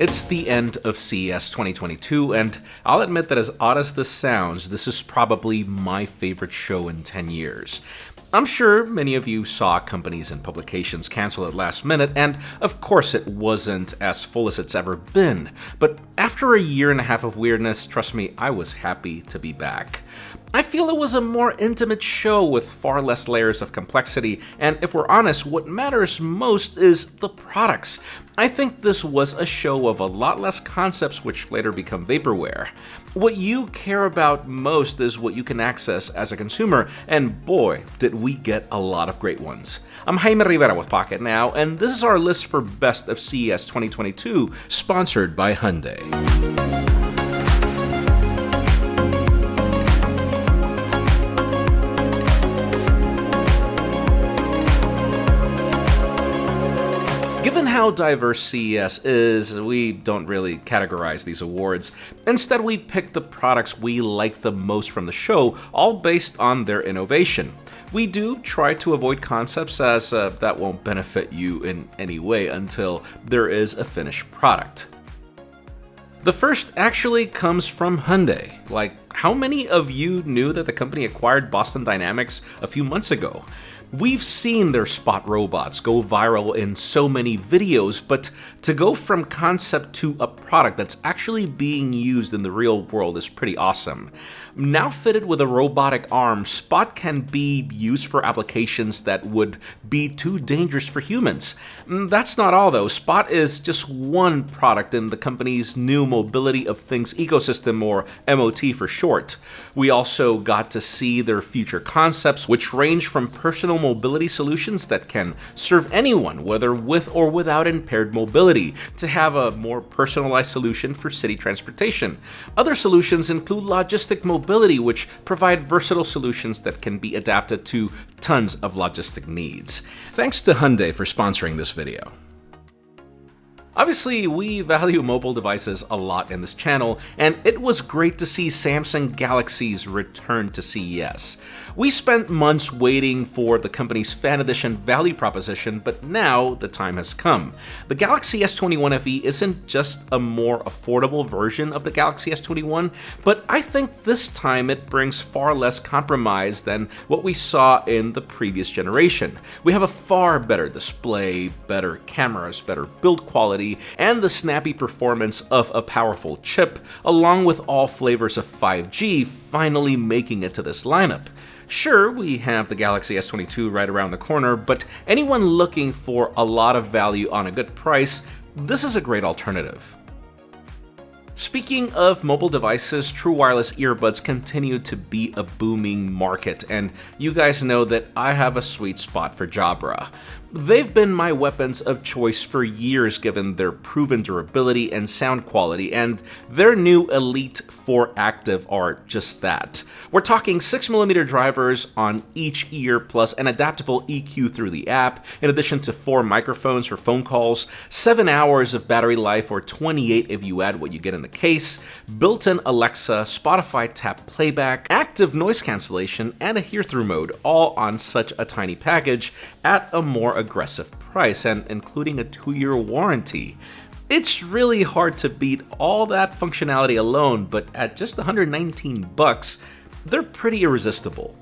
It's the end of CES 2022, and I'll admit that as odd as this sounds, this is probably my favorite show in 10 years. I'm sure many of you saw companies and publications cancel at last minute, and of course it wasn't as full as it's ever been. But after a year and a half of weirdness, trust me, I was happy to be back. I feel it was a more intimate show with far less layers of complexity, and if we're honest, what matters most is the products. I think this was a show of a lot less concepts which later become vaporware. What you care about most is what you can access as a consumer, and boy, did we get a lot of great ones. I'm Jaime Rivera with Pocketnow, and this is our list for Best of CES 2022, sponsored by Hyundai. Given how diverse CES is, we don't really categorize these awards. Instead, we pick the products we like the most from the show, all based on their innovation. We do try to avoid concepts as that won't benefit you in any way until there is a finished product. The first actually comes from Hyundai. Like, how many of you knew that the company acquired Boston Dynamics a few months ago? We've seen their spot robots go viral in so many videos, but to go from concept to a product that's actually being used in the real world is pretty awesome. Now fitted with a robotic arm, Spot can be used for applications that would be too dangerous for humans. That's not all though. Spot is just one product in the company's new Mobility of Things ecosystem, or MoT for short. We also got to see their future concepts, which range from personal mobility solutions that can serve anyone, whether with or without impaired mobility, to have a more personalized solution for city transportation. Other solutions include logistic mobility, which provide versatile solutions that can be adapted to tons of logistic needs. Thanks to Hyundai for sponsoring this video. Obviously, we value mobile devices a lot in this channel, and it was great to see Samsung Galaxy's return to CES. We spent months waiting for the company's Fan Edition value proposition, but now the time has come. The Galaxy S21 FE isn't just a more affordable version of the Galaxy S21, but I think this time it brings far less compromise than what we saw in the previous generation. We have a far better display, better cameras, better build quality, and the snappy performance of a powerful chip, along with all flavors of 5G finally making it to this lineup. Sure, we have the Galaxy S22 right around the corner, but anyone looking for a lot of value on a good price, this is a great alternative. Speaking of mobile devices, true wireless earbuds continue to be a booming market, and you guys know that I have a sweet spot for Jabra. They've been my weapons of choice for years given their proven durability and sound quality, and their new Elite 4 Active are just that. We're talking 6mm drivers on each ear plus an adaptable EQ through the app, in addition to 4 microphones for phone calls, 7 hours of battery life or 28 if you add what you get in the case, built-in Alexa, Spotify tap playback, active noise cancellation, and a hear-through mode, all on such a tiny package at a more aggressive price and including a 2-year warranty. It's really hard to beat all that functionality alone, but at just $119, they're pretty irresistible.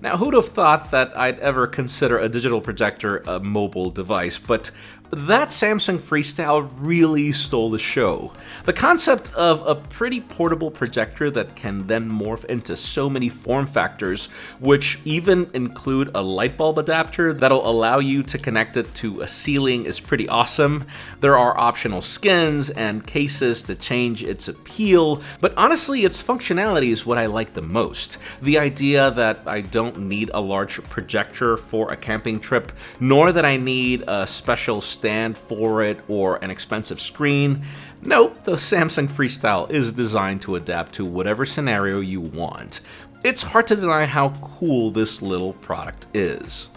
Now, who'd have thought that I'd ever consider a digital projector a mobile device, but that Samsung Freestyle really stole the show. The concept of a pretty portable projector that can then morph into so many form factors, which even include a light bulb adapter that'll allow you to connect it to a ceiling, is pretty awesome. There are optional skins and cases to change its appeal, but honestly, its functionality is what I like the most. The idea that I don't need a large projector for a camping trip, nor that I need a special stand for it or an expensive screen. Nope, the Samsung Freestyle is designed to adapt to whatever scenario you want. It's hard to deny how cool this little product is.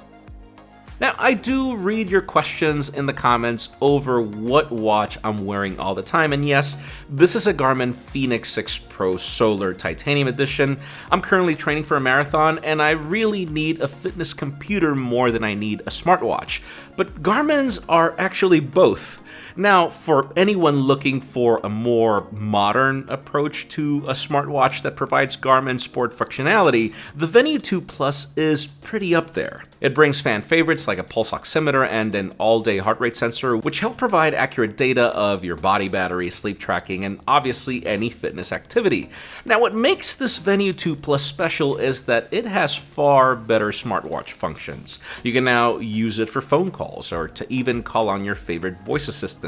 Now, I do read your questions in the comments over what watch I'm wearing all the time, and yes, this is a Garmin Fenix 6 Pro Solar Titanium Edition. I'm currently training for a marathon, and I really need a fitness computer more than I need a smartwatch. But Garmin's are actually both. Now, for anyone looking for a more modern approach to a smartwatch that provides Garmin sport functionality, the Venu 2 Plus is pretty up there. It brings fan favorites like a pulse oximeter and an all-day heart rate sensor, which help provide accurate data of your body battery, sleep tracking, and obviously any fitness activity. Now, what makes this Venu 2 Plus special is that it has far better smartwatch functions. You can now use it for phone calls or to even call on your favorite voice assistant.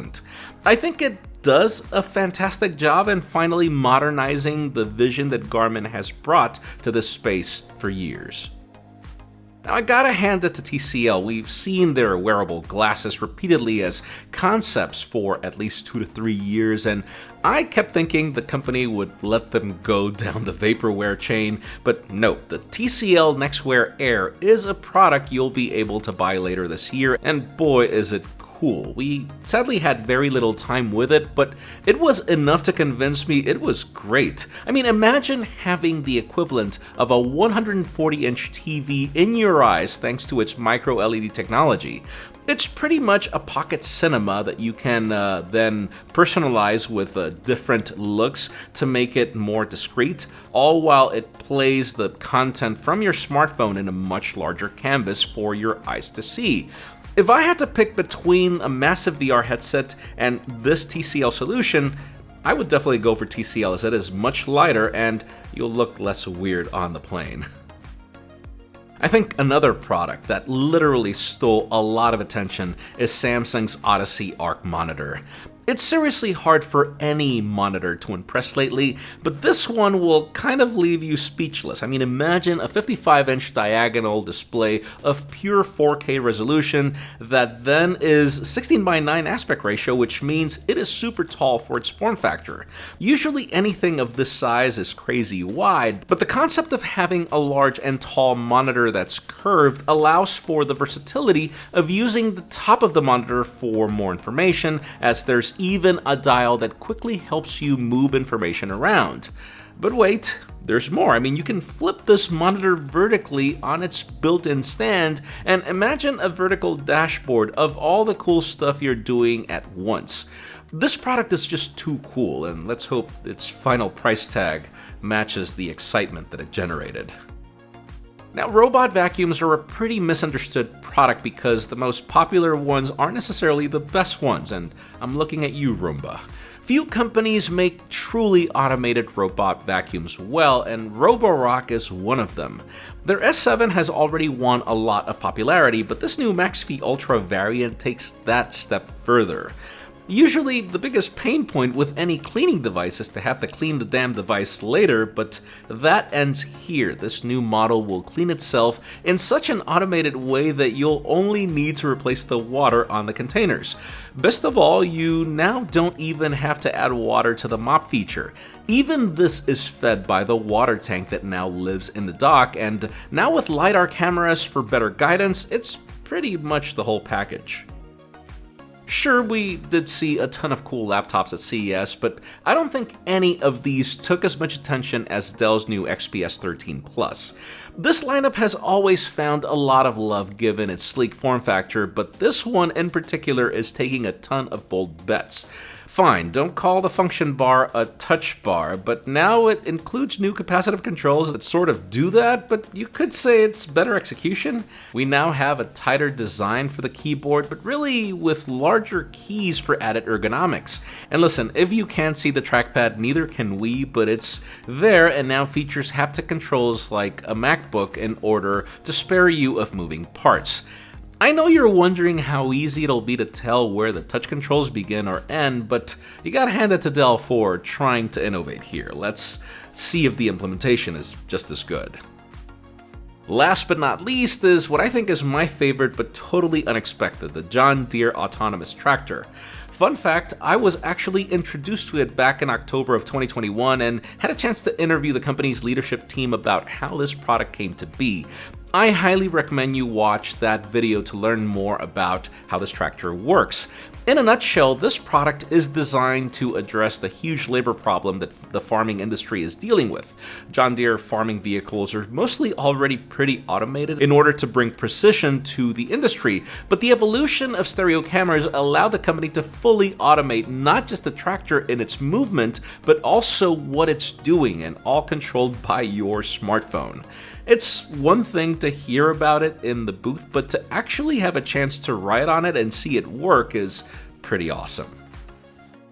I think it does a fantastic job in finally modernizing the vision that Garmin has brought to this space for years. Now, I gotta hand it to TCL. We've seen their wearable glasses repeatedly as concepts for at least 2 to 3 years, and I kept thinking the company would let them go down the vaporware chain, but no, the TCL NXTWEAR Air is a product you'll be able to buy later this year, and boy is it cool. We sadly had very little time with it, but it was enough to convince me it was great. I mean, imagine having the equivalent of a 140-inch TV in your eyes thanks to its micro LED technology. It's pretty much a pocket cinema that you can then personalize with different looks to make it more discreet, all while it plays the content from your smartphone in a much larger canvas for your eyes to see. If I had to pick between a massive VR headset and this TCL solution, I would definitely go for TCL as it is much lighter and you'll look less weird on the plane. I think another product that literally stole a lot of attention is Samsung's Odyssey Ark monitor. It's seriously hard for any monitor to impress lately, but this one will kind of leave you speechless. I mean, imagine a 55-inch diagonal display of pure 4K resolution that then is 16:9 aspect ratio, which means it is super tall for its form factor. Usually anything of this size is crazy wide, but the concept of having a large and tall monitor that's curved allows for the versatility of using the top of the monitor for more information, as there's even a dial that quickly helps you move information around. But wait, there's more. I mean, you can flip this monitor vertically on its built-in stand and imagine a vertical dashboard of all the cool stuff you're doing at once. This product is just too cool, and let's hope its final price tag matches the excitement that it generated. Now, robot vacuums are a pretty misunderstood product because the most popular ones aren't necessarily the best ones, and I'm looking at you, Roomba. Few companies make truly automated robot vacuums well, and Roborock is one of them. Their S7 has already won a lot of popularity, but this new MaxV Ultra variant takes that step further. Usually, the biggest pain point with any cleaning device is to have to clean the damn device later, but that ends here. This new model will clean itself in such an automated way that you'll only need to replace the water on the containers. Best of all, you now don't even have to add water to the mop feature. Even this is fed by the water tank that now lives in the dock, and now with LiDAR cameras for better guidance, it's pretty much the whole package. Sure, we did see a ton of cool laptops at CES, but I don't think any of these took as much attention as Dell's new XPS 13 Plus. This lineup has always found a lot of love given its sleek form factor, but this one in particular is taking a ton of bold bets. Fine, don't call the function bar a touch bar, but now it includes new capacitive controls that sort of do that, but you could say it's better execution. We now have a tighter design for the keyboard, but really with larger keys for added ergonomics. And listen, if you can't see the trackpad, neither can we, but it's there and now features haptic controls like a MacBook in order to spare you of moving parts. I know you're wondering how easy it'll be to tell where the touch controls begin or end, but you gotta hand it to Dell for trying to innovate here. Let's see if the implementation is just as good. Last but not least is what I think is my favorite but totally unexpected, the John Deere autonomous tractor. Fun fact, I was actually introduced to it back in October of 2021 and had a chance to interview the company's leadership team about how this product came to be. I highly recommend you watch that video to learn more about how this tractor works. In a nutshell, this product is designed to address the huge labor problem that the farming industry is dealing with. John Deere farming vehicles are mostly already pretty automated in order to bring precision to the industry, but the evolution of stereo cameras allow the company to fully automate not just the tractor in its movement, but also what it's doing, and all controlled by your smartphone. It's one thing to hear about it in the booth, but to actually have a chance to ride on it and see it work is pretty awesome.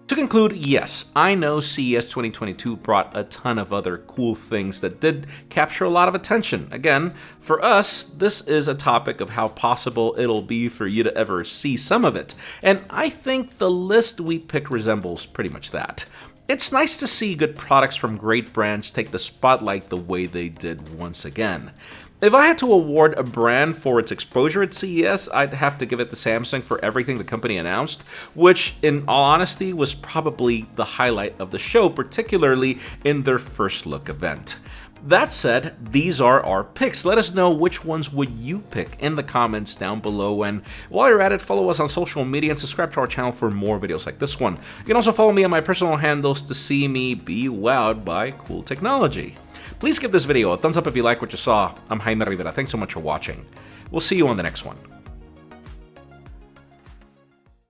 To conclude, yes, I know CES 2022 brought a ton of other cool things that did capture a lot of attention. Again, for us, this is a topic of how possible it'll be for you to ever see some of it, and I think the list we pick resembles pretty much that. It's nice to see good products from great brands take the spotlight the way they did once again. If I had to award a brand for its exposure at CES, I'd have to give it to Samsung for everything the company announced, which, in all honesty, was probably the highlight of the show, particularly in their first look event. That said, these are our picks. Let us know which ones would you pick in the comments down below, and while you're at it, follow us on social media and subscribe to our channel for more videos like this one. You can also follow me on my personal handles to see me be wowed by cool technology. Please give this video a thumbs up if you like what you saw. I'm Jaime Rivera. Thanks so much for watching. We'll see you on the next one.